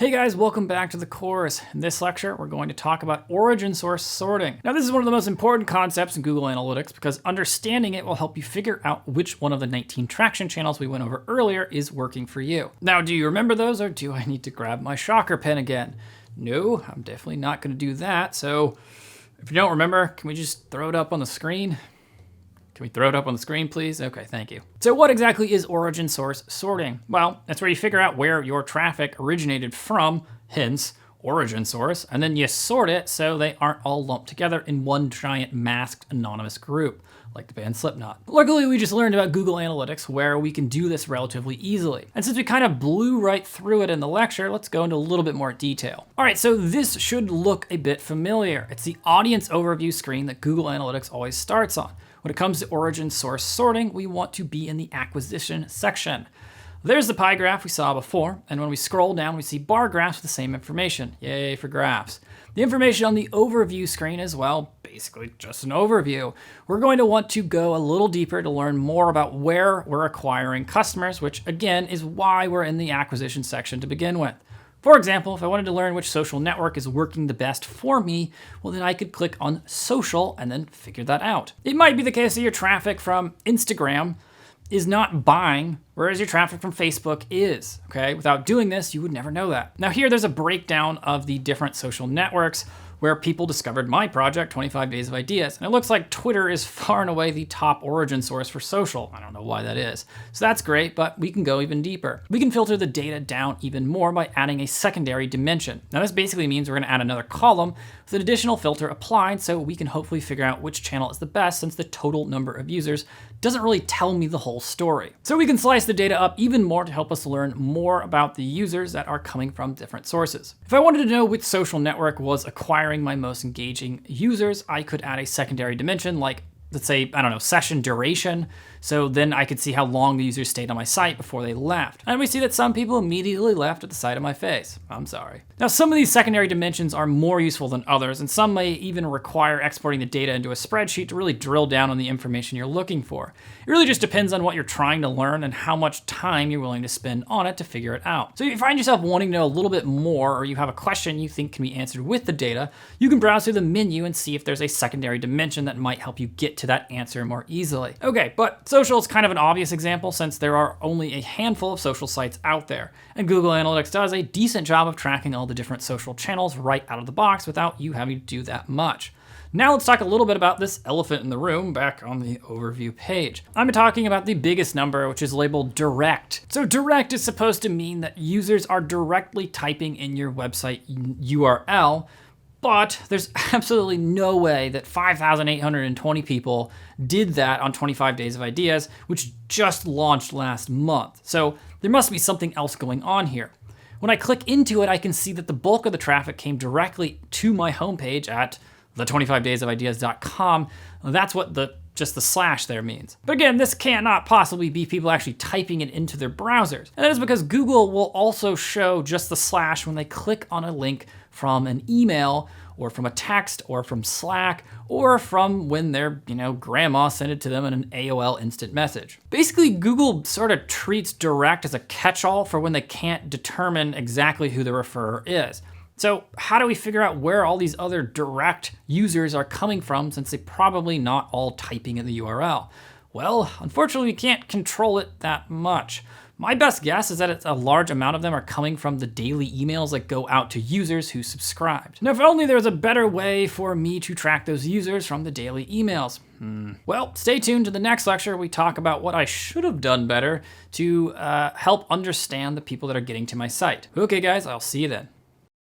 Hey guys, welcome back to the course. In this lecture, we're going to talk about origin source sorting. Now, this is one of the most important concepts in Google Analytics because understanding it will help you figure out which one of the 19 traction channels we went over earlier is working for you. Now, do you remember those, or do I need to grab my shocker pen again? No, I'm definitely not going to do that. So if you don't remember, can we just throw it up on the screen? Can we throw it up on the screen, please? Okay, thank you. So what exactly is origin source sorting? Well, that's where you figure out where your traffic originated from, hence origin source, and then you sort it so they aren't all lumped together in one giant masked anonymous group, like the band Slipknot. Luckily, we just learned about Google Analytics where we can do this relatively easily. And since we kind of blew right through it in the lecture, let's go into a little bit more detail. All right, so this should look a bit familiar. It's the audience overview screen that Google Analytics always starts on. When it comes to origin source sorting, we want to be in the acquisition section. There's the pie graph we saw before, and when we scroll down, we see bar graphs with the same information. Yay for graphs. The information on the overview screen is, well, basically just an overview. We're going to want to go a little deeper to learn more about where we're acquiring customers, which again is why we're in the acquisition section to begin with. For example, if I wanted to learn which social network is working the best for me, well then I could click on social and then figure that out. It might be the case that your traffic from Instagram is not buying, whereas your traffic from Facebook is, okay? Without doing this, you would never know that. Now here, there's a breakdown of the different social networks where people discovered my project, 25 Days of Ideas. And it looks like Twitter is far and away the top origin source for social. I don't know why that is. So that's great, but we can go even deeper. We can filter the data down even more by adding a secondary dimension. Now this basically means we're gonna add another column with an additional filter applied so we can hopefully figure out which channel is the best since the total number of users doesn't really tell me the whole story. So we can slice the data up even more to help us learn more about the users that are coming from different sources. If I wanted to know which social network was acquiring my most engaging users, I could add a secondary dimension like, let's say, I don't know, session duration. So then I could see how long the users stayed on my site before they left. And we see that some people immediately left at the sight of my face. I'm sorry. Now, some of these secondary dimensions are more useful than others, and some may even require exporting the data into a spreadsheet to really drill down on the information you're looking for. It really just depends on what you're trying to learn and how much time you're willing to spend on it to figure it out. So if you find yourself wanting to know a little bit more, or you have a question you think can be answered with the data, you can browse through the menu and see if there's a secondary dimension that might help you get to that answer more easily. Okay, but social is kind of an obvious example since there are only a handful of social sites out there, and Google Analytics does a decent job of tracking all the different social channels right out of the box without you having to do that much. Now let's talk a little bit about this elephant in the room back on the overview page. I'm talking about the biggest number, which is labeled direct. So direct is supposed to mean that users are directly typing in your website URL, but there's absolutely no way that 5,820 people did that on 25 Days of Ideas, which just launched last month. So there must be something else going on here. When I click into it, I can see that the bulk of the traffic came directly to my homepage at the25daysofideas.com. That's what just the slash there means. But again, this cannot possibly be people actually typing it into their browsers. And that is because Google will also show just the slash when they click on a link from an email or from a text or from Slack or from when their, grandma sent it to them in an AOL instant message. Basically, Google sort of treats direct as a catch-all for when they can't determine exactly who the referrer is. So how do we figure out where all these other direct users are coming from since they're probably not all typing in the URL? Well, unfortunately, we can't control it that much. My best guess is that a large amount of them are coming from the daily emails that go out to users who subscribed. Now, if only there was a better way for me to track those users from the daily emails. Well, stay tuned to the next lecture. We talk about what I should have done better to help understand the people that are getting to my site. Okay, guys, I'll see you then.